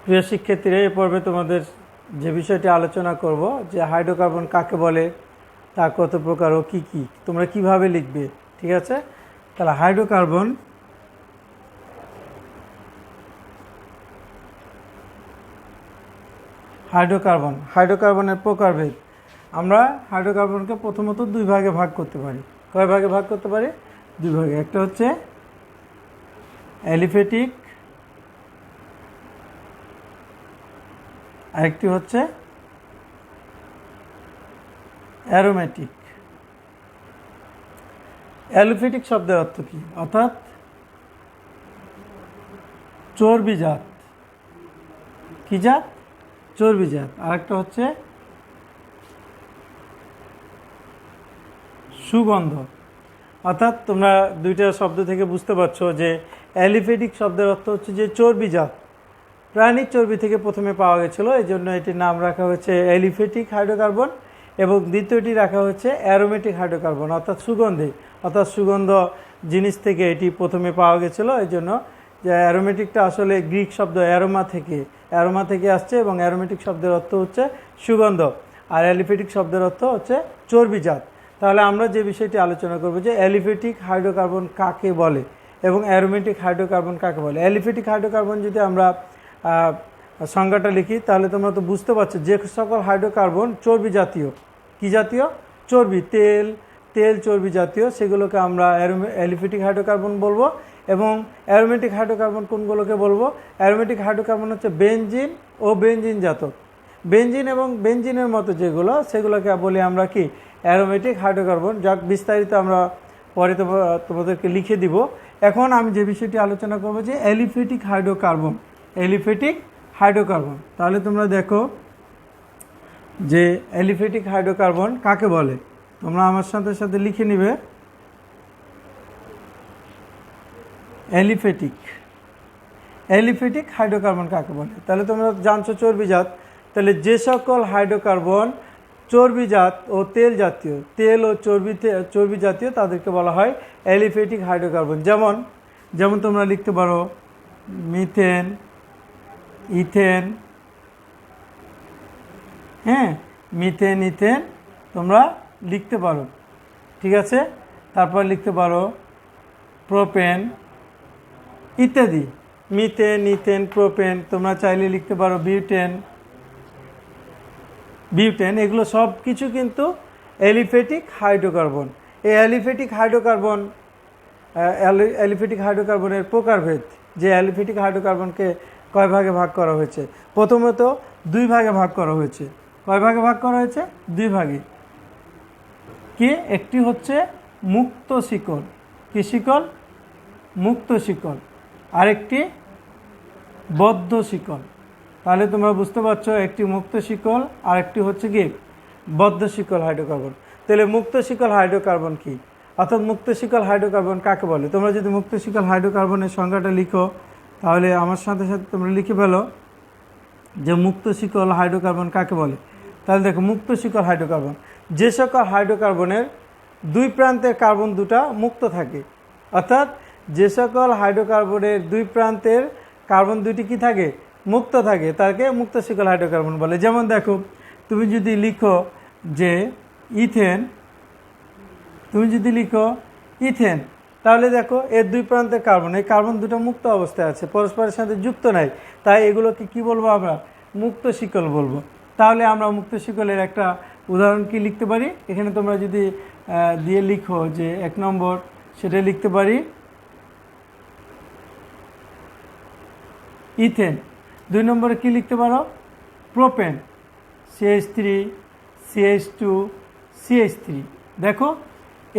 প্রিয় শিক্ষার্থীরা, এই পর্বে তোমাদের যে বিষয়টি আলোচনা করব যে হাইড্রোকার্বন কাকে বলে, তা কত প্রকার ও কী কী, তোমরা কিভাবে লিখবে। ঠিক আছে, তাহলে হাইড্রোকার্বনের প্রকারভেদ। আমরা হাইড্রোকার্বনকে প্রথমত দুই ভাগে ভাগ করতে পারি। কয় ভাগে ভাগ করতে পারি? দুই ভাগে। একটা হচ্ছে অ্যালিফেটিক, আরেকটি হচ্ছে অ্যারোমেটিক। অ্যালিফেটিক শব্দের অর্থ কি? অর্থাৎ চর্বিজাত। কি জাত? চর্বিজাত। আরেকটা হচ্ছে সুগন্ধ। অর্থাৎ তোমরা দুইটা শব্দ থেকে বুঝতে পারছো যে অ্যালিফেটিক শব্দের অর্থ হচ্ছে যে চর্বিজাত, প্রাণীর চর্বি থেকে প্রথমে পাওয়া গেছিলো, এই জন্য এটির নাম রাখা হয়েছে অ্যালিফেটিক হাইড্রোকার্বন, এবং দ্বিতীয়টি রাখা হচ্ছে অ্যারোমেটিক হাইড্রোকার্বন, অর্থাৎ সুগন্ধি, অর্থাৎ সুগন্ধ জিনিস থেকে এটি প্রথমে পাওয়া গেছিলো। এই জন্য যে অ্যারোমেটিকটা আসলে গ্রিক শব্দ অ্যারোমা থেকে আসছে, এবং অ্যারোমেটিক শব্দের অর্থ হচ্ছে সুগন্ধ, আর অ্যালিফেটিক শব্দের অর্থ হচ্ছে চর্বিজাত। তাহলে আমরা যে বিষয়টি আলোচনা করব যে অ্যালিফেটিক হাইড্রোকার্বন কাকে বলে এবং অ্যারোমেটিক হাইড্রোকার্বন কাকে বলে। অ্যালিফেটিক হাইড্রোকার্বন যদি আমরা সংজ্ঞাটা লিখি, তাহলে তোমরা তো বুঝতে পারছো যে সকল হাইড্রোকার্বন চর্বি জাতীয়। কি জাতীয়? চর্বি, তেল চর্বি জাতীয়, সেগুলোকে আমরা অ্যালিফেটিক হাইড্রোকার্বন বলবো। এবং অ্যারোমেটিক হাইড্রোকার্বন কোনগুলোকে বলবো? অ্যারোমেটিক হাইড্রোকার্বন হচ্ছে বেনজিন ও বেনজিন জাত। বেনজিন এবং বেনজিনের মতো যেগুলো, সেগুলোকে বলি আমরা কি? Aromatic hydrocarbon. যাক, বিস্তারিত আমরা পরে তোমাদেরকে লিখে দিব। এখন আমি যে বিষয়টি আলোচনা করবো যে অ্যালিফেটিক হাইড্রোকার্বন। তাহলে তোমরা দেখো যে অ্যালিফেটিক হাইড্রোকার্বন কাকে বলে, তোমরা আমার সাথে সাথে লিখে নিবে। অ্যালিফেটিক হাইড্রোকার্বন কাকে বলে? তাহলে তোমরা জানছো চর্বিজাত। তাহলে যে সকল হাইড্রোকার্বন চর্বিজাত ও তেল জাতীয়, তেল ও চর্বি জাতীয়, তাদেরকে বলা হয় অ্যালিফেটিক হাইড্রোকার্বন। যেমন তোমরা লিখতে পারো মিথেন, ইথেন। হ্যাঁ, মিথেন, ইথেন তোমরা লিখতে পারো। ঠিক আছে, তারপর লিখতে পারো প্রোপেন ইত্যাদি। Methane, ethane, propane. তোমরা চাইলে লিখতে পারো বিউটেন। এগুলো সব কিছু কিন্তু অ্যালিফেটিক হাইড্রোকার্বন। এই অ্যালিফেটিক হাইড্রোকার্বনের প্রকারভেদ, যে অ্যালিফেটিক হাইড্রোকার্বনকে কয় ভাগে ভাগ করা হয়েছে? প্রথমত দুই ভাগে ভাগ করা হয়েছে। কয় ভাগে ভাগ করা হয়েছে? দুই ভাগে। কি? একটি হচ্ছে মুক্ত শিকল। কি শিকল? মুক্ত শিকল। আরেকটি বদ্ধ শিকল। তাহলে তোমরা বুঝতে পারছো, একটি মুক্ত শিকল আর একটি হচ্ছে কি বদ্ধ শিকল হাইড্রোকার্বন। তাহলে মুক্ত শিকল হাইড্রোকার্বন কি? অর্থাৎ মুক্ত শিকল হাইড্রোকার্বন কাকে বলে? তোমরা যদি মুক্ত শিকল হাইড্রোকার্বনের সংজ্ঞাটা লিখো, তাহলে আমার সাথে সাথে তোমরা লিখে ফেলো যে মুক্ত শিকল হাইড্রোকার্বন কাকে বলে। তাহলে দেখো, মুক্ত শিকল হাইড্রোকার্বন যে সকল হাইড্রোকার্বনের দুই প্রান্তের কার্বন দুটা মুক্ত থাকে। অর্থাৎ যে সকল হাইড্রোকার্বনের দুই প্রান্তের কার্বন দুটি কি থাকে? মুক্ত থাকে, তাকে মুক্ত শিকল হাইড্রোকার্বন বলে। যেমন দেখো, তুমি যদি লিখো ইথেন, তাহলে দেখো এর দুই প্রান্তের কার্বন, এই কার্বন দুটো মুক্ত অবস্থায় আছে, পরস্পরের সাথে যুক্ত নাই, তাই এগুলোকে কি বলবো? আমরা মুক্ত শিকল বলবো। তাহলে আমরা মুক্ত শিকলের একটা উদাহরণ কি লিখতে পারি? এখানে তোমরা যদি দিয়ে লিখো যে 1 নম্বর, সেটা লিখতে পারি ইথেন। 2 নম্বরে কি লিখতে পারো? Propane, CH3, CH2, CH3। দেখো,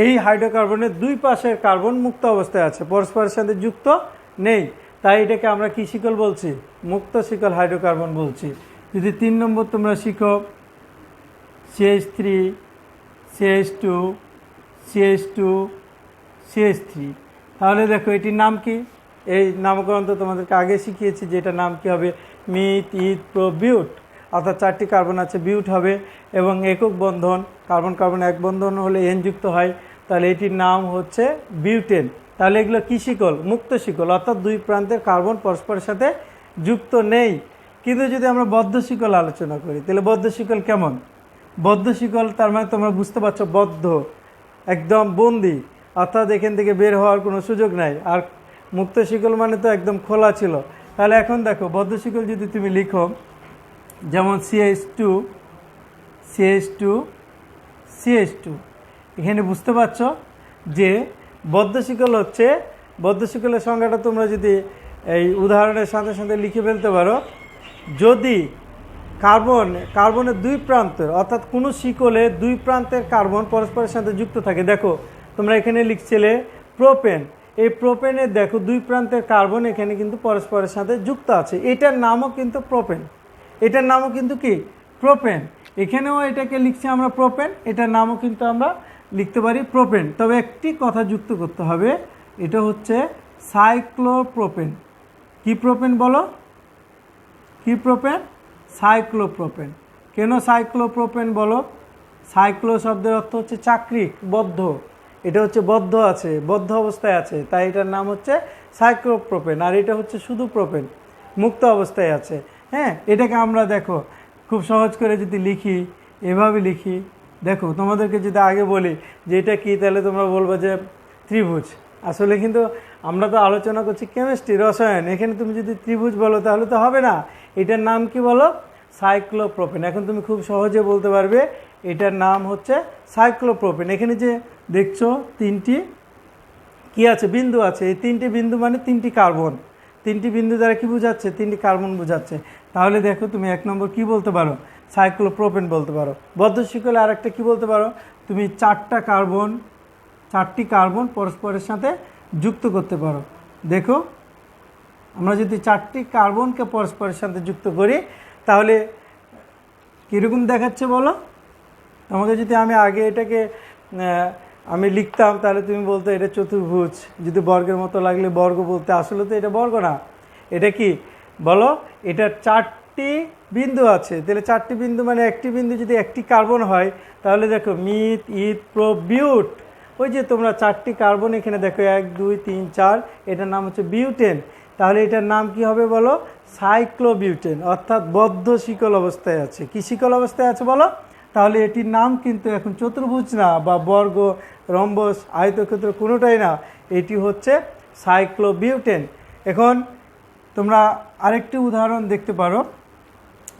এই হাইড্রোকার্বনের দুই পাশের কার্বন মুক্ত অবস্থায় আছে, পরস্পরের সাথে যুক্ত নেই, তাই এটাকে আমরা কি শিকল বলছি? মুক্ত শিকল হাইড্রোকার্বন বলছি। যদি 3 নম্বর তোমরা শিখো CH3, CH2, CH2, CH3, তাহলে দেখো এটির নাম কি? এই নামকরণ তো তোমাদেরকে আগে শিখিয়েছি যে এটার নাম কি হবে? Myth, ইথ, pro, বিউট। অর্থাৎ 4টি কার্বন আছে, বিউট হবে, এবং একক বন্ধন, কার্বন এক বন্ধন হলে এন যুক্ত হয়, তাহলে এটির নাম হচ্ছে বিউটেন। তাহলে এগুলো কি শিকল? মুক্ত শিকল, অর্থাৎ দুই প্রান্তের কার্বন পরস্পরের সাথে যুক্ত নেই। কিন্তু যদি আমরা বদ্ধ শিকল আলোচনা করি তাহলে বদ্ধ শিকল কেমন? বদ্ধ শিকল তার মানে তোমরা বুঝতে পারছো, বদ্ধ, একদম বন্দি, অর্থাৎ এখান থেকে বের হওয়ার কোনো সুযোগ নাই। আর মুক্ত শিকল মানে তো একদম খোলা ছিল। তাহলে এখন দেখো বদ্ধ শিকল যদি তুমি লিখো, যেমন CH2 CH2 CH2, এখানে বুঝতে পারছো যে বদ্ধ শিকল হচ্ছে, বদ্ধ শিকলের সংজ্ঞাটা তোমরা যদি এই উদাহরণের সাথে সাথে লিখে ফেলতে পারো, যদি কার্বনের দুই প্রান্তের, অর্থাৎ কোনো শিকলে দুই প্রান্তের কার্বন পরস্পরের সাথে যুক্ত থাকে। দেখো তোমরা এখানে লিখছিলে প্রোপেন, এই প্রোপেনের দেখো দুই প্রান্তের কার্বন এখানে কিন্তু পরস্পরের সাথে যুক্ত আছে, এটার নামও কিন্তু প্রোপেন, এটার নামও কিন্তু কি প্রোপেন। এখানেও এটাকে লিখছি আমরা প্রোপেন, এটার নামও কিন্তু আমরা লিখতে পারি প্রোপেন। তবে একটি কথা যুক্ত করতে হবে, এটা হচ্ছে সাইক্লোপ্রোপেন। কি প্রোপেন বলো? কি প্রোপেন? সাইক্লোপ্রোপেন। কেন সাইক্লোপ্রোপেন বলো? সাইক্লো শব্দের অর্থ হচ্ছে চাক্রিক, বদ্ধ, এটা হচ্ছে বদ্ধ আছে, বদ্ধ অবস্থায় আছে, তাই এটার নাম হচ্ছে সাইক্লোপ্রোপেন। আর এটা হচ্ছে শুধু প্রোপেন, মুক্ত অবস্থায় আছে। হ্যাঁ, এটাকে আমরা দেখো খুব সহজ করে যদি লিখি, এভাবে লিখি, দেখো তোমাদেরকে যদি আগে বলি যে এটা কি, তাহলে তোমরা বলবো যে ত্রিভুজ। আসলে কিন্তু আমরা তো আলোচনা করছি কেমিস্ট্রি, রসায়ন, এখানে তুমি যদি ত্রিভুজ বলো তাহলে তো হবে না। এটার নাম কি বলো? সাইক্লোপ্রোপেন। এখন তুমি খুব সহজে বলতে পারবে এটার নাম হচ্ছে সাইক্লোপ্রোপেন। এখানে যে দেখছো তিনটি কি আছে, বিন্দু আছে, এই তিনটি বিন্দু মানে তিনটি কার্বন, তিনটি বিন্দু দ্বারা কি বোঝাচ্ছে? তিনটি কার্বন বোঝাচ্ছে। তাহলে দেখো তুমি এক নম্বর কি বলতে পারো? সাইক্লোপ্রোপেন বলতে পারো। বদ্ধ শিকলে আর একটা কী বলতে পারো? তুমি চারটি কার্বন পরস্পরের সাথে যুক্ত করতে পারো। দেখো আমরা যদি চারটি কার্বনকে পরস্পরের সাথে যুক্ত করি তাহলে কীরকম দেখাচ্ছে বলো? তোমাকে যদি আমি আগে এটাকে আমি লিখতাম তাহলে তুমি বলতে এটা চতুর্ভুজ, যদি বর্গের মতো লাগলে বর্গ বলতে, আসলে তো এটা বর্গ না, এটা কি বলো? এটা চারটি বিন্দু আছে, তাহলে চারটি বিন্দু মানে একটি বিন্দু যদি একটি কার্বন হয় তাহলে দেখো মিথ, ইথ, প্রো, বিউট, ওই যে তোমরা চারটি কার্বন এখানে দেখো 1 2 3 4, এটার নাম হচ্ছে বিউটেন। তাহলে এটার নাম কি হবে বলো? সাইক্লোবিউটেন, অর্থাৎ বদ্ধ শিকল অবস্থায় আছে। কি শিকল অবস্থায় আছে বলো? তাহলে এটির নাম কিন্তু এখন চতুর্ভুজ না, বা বর্গ, রম্বস, আয়তক্ষেত্র, কোনোটাই না, এটি হচ্ছে সাইক্লোবিউটেন। এখন তোমরা আরেকটি উদাহরণ দেখতে পারো,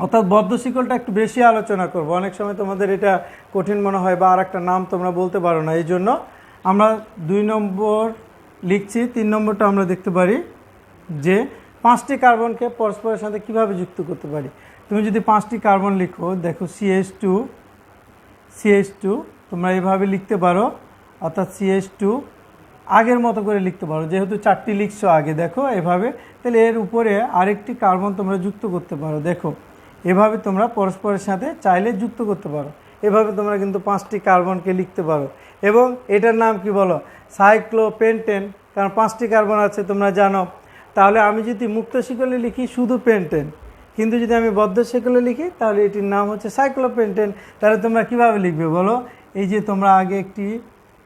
অর্থাৎ বদ্ধ শিকলটা একটু বেশি আলোচনা করব, অনেক সময় তোমাদের এটা কঠিন মনে হয় বা আর একটা নাম তোমরা বলতে পারো না, এই জন্য আমরা 2 নম্বর লিখছি। 3 নম্বরটা আমরা দেখতে পারি যে 5টি কার্বনকে পরস্পরের সাথে কিভাবে যুক্ত করতে পারি। তুমি যদি 5টি কার্বন লিখো, দেখো CH2 তোমরা এইভাবে লিখতে পারো, অর্থাৎ CH2 আগের মতো করে লিখতে পারো, যেহেতু 4টি লিখছো আগে, দেখো এভাবে, তাহলে এর উপরে আরেকটি কার্বন তোমরা যুক্ত করতে পারো। দেখো এভাবে তোমরা পরস্পরের সাথে চাইলে যুক্ত করতে পারো, এভাবে তোমরা কিন্তু 5টি কার্বনকে লিখতে পারো। এবং এটার নাম কি বলো? সাইক্লোপেন্টেন, কারণ 5টি কার্বন আছে তোমরা জানো। তাহলে আমি যদি মুক্ত শিকলে লিখি শুধু পেন্টেন, কিন্তু যদি আমি বদ্ধ শিকলে লিখি তাহলে এটির নাম হচ্ছে সাইক্লোপেন্টেন। তাহলে তোমরা কিভাবে লিখবে বলো? এই যে তোমরা আগে একটি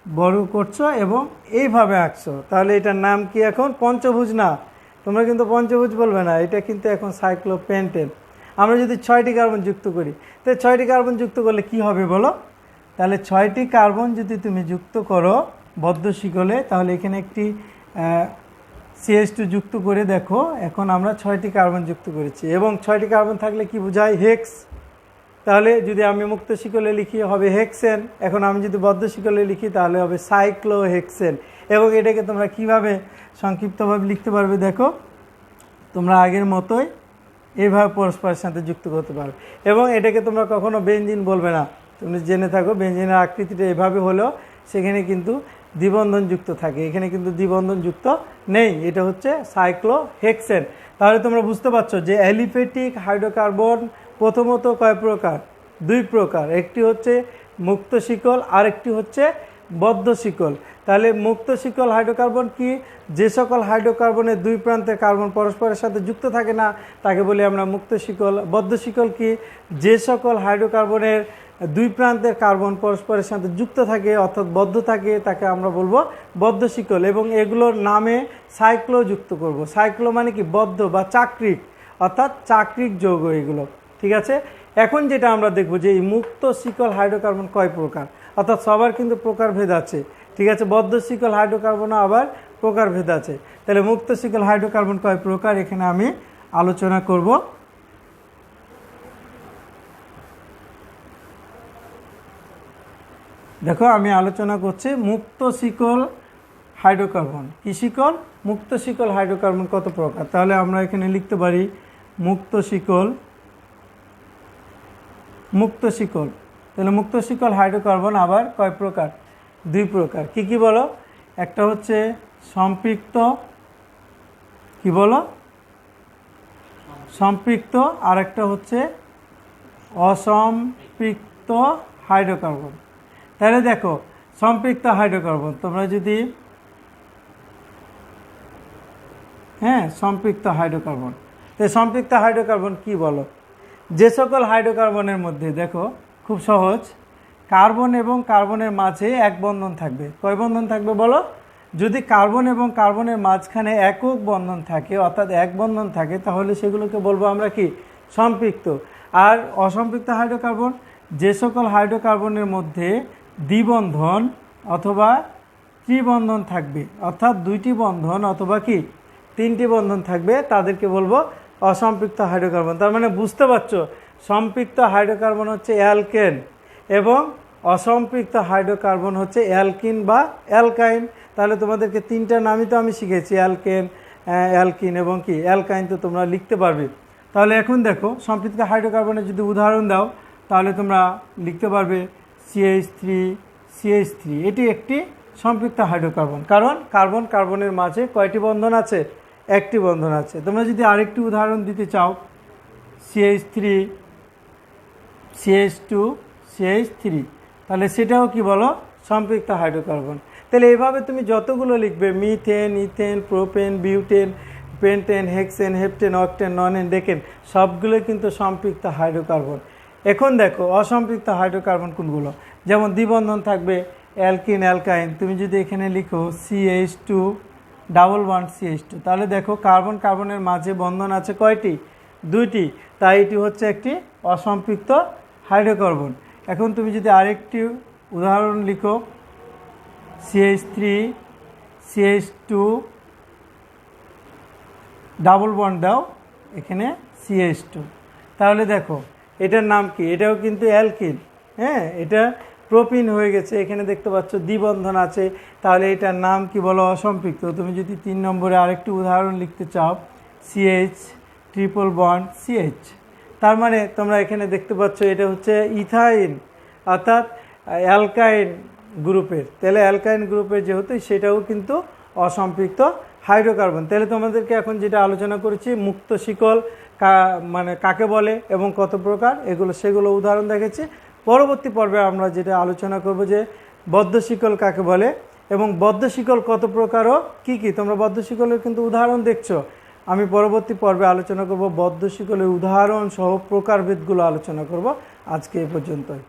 বড় করছো এবং এইভাবে আঁকছো, তাহলে এটার নাম কি এখন? পঞ্চভুজ না, তোমরা কিন্তু পঞ্চভুজ বলবে না, এটা কিন্তু এখন সাইক্লোপেন্টেন। আমরা যদি 6টি কার্বন যুক্ত করি, তাহলে 6টি কার্বন যুক্ত করলে কি হবে বলো? তাহলে 6টি কার্বন যদি তুমি যুক্ত করো বদ্ধ শিকলে, তাহলে এখানে একটি CH2 যুক্ত করে দেখো, এখন আমরা 6টি কার্বন যুক্ত করেছি। এবং 6টি কার্বন থাকলে কি বোঝায়? হেক্স। তাহলে যদি আমি মুক্ত শিকলে লিখি হবে হেক্সেন, এখন আমি যদি বদ্ধ শিকলে লিখি তাহলে হবে সাইক্লোহেক্সেন। এবং এটাকে তোমরা কিভাবে সংক্ষিপ্তভাবে লিখতে পারবে? দেখো তোমরা আগের মতোই এইভাবে পরস্পরের সাথে যুক্ত করতে পারো। এবং এটাকে তোমরা কখনো বেঞ্জিন বলবে না, তুমি জেনে থাকো বেঞ্জিনের আকৃতিটা এভাবে হলেও সেখানে কিন্তু দ্বিবন্ধন যুক্ত থাকে, এখানে কিন্তু দ্বিবন্ধন যুক্ত নেই, এটা হচ্ছে সাইক্লোহেক্সেন। তাহলে তোমরা বুঝতে পারছো যে অ্যালিফেটিক হাইড্রোকার্বন প্রথমত কয় প্রকার? 2 প্রকার, একটি হচ্ছে মুক্ত শিকল আর একটি হচ্ছে বদ্ধ শিকল। তাহলে মুক্ত শিকল হাইড্রোকার্বন কি? যে সকল হাইড্রোকার্বনের 2 প্রান্তের কার্বন পরস্পরের সাথে যুক্ত থাকে না তাকে বলি আমরা মুক্ত শিকল। বদ্ধ শিকল কি? যে সকল হাইড্রোকার্বনের 2 প্রান্তের কার্বন পরস্পরের সাথে যুক্ত থাকে অর্থাৎ বদ্ধ থাকে তাকে আমরা বলবো বদ্ধ শিকল। এবং এগুলোর নামে সাইক্লো যুক্ত করব। সাইক্লো মানে কি? বদ্ধ বা চাক্রিক, অর্থাৎ চাকরিক যৌগ এগুলো। ঠিক আছে, এখন যেটা আমরা দেখব যে এই মুক্ত শিকল হাইড্রোকার্বন কয় প্রকার, অর্থাৎ সবার কিন্তু প্রকারভেদ আছে। ঠিক আছে, বদ্ধ শিকল হাইড্রোকার্বনও আবার প্রকারভেদ আছে। তাহলে মুক্ত শিকল হাইড্রোকার্বন কয় প্রকার এখানে আমি আলোচনা করব। দেখো আমি আলোচনা করছি মুক্ত শিকল হাইড্রোকার্বন। কি শিকল? মুক্ত শিকল হাইড্রোকার্বন কত প্রকার। তাহলে আমরা এখানে লিখতে পারি মুক্ত শিকল। তাহলে মুক্ত শিকল হাইড্রোকার্বন আবার কয় প্রকার? 2 প্রকার। কি কি বলো? একটা হচ্ছে সম্পৃক্ত, কি বলো? সম্পৃক্ত, আর একটা হচ্ছে অসম্পৃক্ত হাইড্রোকার্বন। তাহলে দেখো সম্পৃক্ত হাইড্রোকার্বন তোমরা যদি সম্পৃক্ত হাইড্রোকার্বন, তো সম্পৃক্ত হাইড্রোকার্বন কি বলো? যে সকল হাইড্রোকার্বনের মধ্যে দেখো খুব সহজ, কার্বন এবং কার্বনের মাঝে এক বন্ধন থাকবে। কয় বন্ধন থাকবে বলো? যদি কার্বন এবং কার্বনের মাঝখানে একক বন্ধন থাকে, অর্থাৎ এক বন্ধন থাকে, তাহলে সেগুলোকে বলবো আমরা কি? সম্পৃক্ত। আর অসম্পৃক্ত হাইড্রোকার্বন, যে সকল হাইড্রোকার্বনের মধ্যে দ্বিবন্ধন অথবা ত্রিবন্ধন থাকবে, অর্থাৎ 2টি বন্ধন অথবা কি 3টি বন্ধন থাকবে, তাদেরকে বলবো অসম্পৃক্ত হাইড্রোকার্বন। তার মানে বুঝতে পারছো, সম্পৃক্ত হাইড্রোকার্বন হচ্ছে অ্যালকেন এবং অসম্পৃক্ত হাইড্রোকার্বন হচ্ছে অ্যালকিন বা অ্যালকাইন। তাহলে তোমাদেরকে 3টা নামই তো আমি শিখেছি, অ্যালকেন, অ্যালকিন এবং কি অ্যালকাইন, তো তোমরা লিখতে পারবে। তাহলে এখন দেখো সম্পৃক্ত হাইড্রোকার্বনের যদি উদাহরণ দাও তাহলে তোমরা লিখতে পারবে CH3, এটি একটি সম্পৃক্ত হাইড্রোকার্বন, কারণ কার্বন কার্বনের মাঝে কয়টি বন্ধন আছে? একটি বন্ধন আছে। তোমরা যদি আরেকটি উদাহরণ দিতে চাও, CH3, CH2, CH3, তাহলে সেটাও কি বলো? সম্পৃক্ত হাইড্রোকার্বন। তাহলে এইভাবে তুমি যতগুলো লিখবে, methane, ethane, propane, butane, pentane, hexane, heptane, octane, nonane, decane, সবগুলো কিন্তু সম্পৃক্ত হাইড্রোকার্বন। এখন দেখো অসম্পৃক্ত হাইড্রোকার্বন কোনগুলো? যেমন দ্বিবন্ধন থাকবে অ্যালকিন, অ্যালকাইন। তুমি যদি এখানে লিখো CH2 ডাবল বন্ড CH2, তাহলে দেখো কার্বন কার্বনের মাঝে বন্ধন আছে কয়টি? 2টি, তাই এটি হচ্ছে একটি অসম্পৃক্ত হাইড্রোকার্বন। এখন তুমি যদি আরেকটি উদাহরণ লিখো, CH3, CH2 ডাবল বন্ড দাও এখানে CH2, তাহলে দেখো এটার নাম কি? এটাও কিন্তু অ্যালকিন। এটা প্রোপিন হয়ে গেছে, এখানে দেখতে পাচ্ছ দ্বিবন্ধন আছে, তাহলে এটার নাম কি বলো? অসম্পৃক্ত। তুমি যদি 3 নম্বরে আরেকটি উদাহরণ লিখতে চাও, CH ট্রিপল বন্ড CH, তার মানে তোমরা এখানে দেখতে পাচ্ছ এটা হচ্ছে ইথাইন, অর্থাৎ অ্যালকাইন গ্রুপের। তাহলে অ্যালকাইন গ্রুপের যেহেতু, সেটাও কিন্তু অসম্পৃক্ত হাইড্রোকার্বন। তাহলে তোমাদেরকে এখন যেটা আলোচনা করেছি, মুক্ত শিকল মানে কাকে বলে এবং কত প্রকার, সেগুলো উদাহরণ দেখেছি। পরবর্তী পর্বে আমরা যেটা আলোচনা করব যে বদ্ধ শিকল কাকে বলে এবং বদ্ধ শিকল কত প্রকার ও কী কী। তোমরা বদ্ধ শিকলের কিন্তু উদাহরণ দেখছো, আমি পরবর্তী পর্বে আলোচনা করব বদ্ধ শিকলের উদাহরণ সহ প্রকারভেদগুলো আলোচনা করব। আজকে এ পর্যন্তই।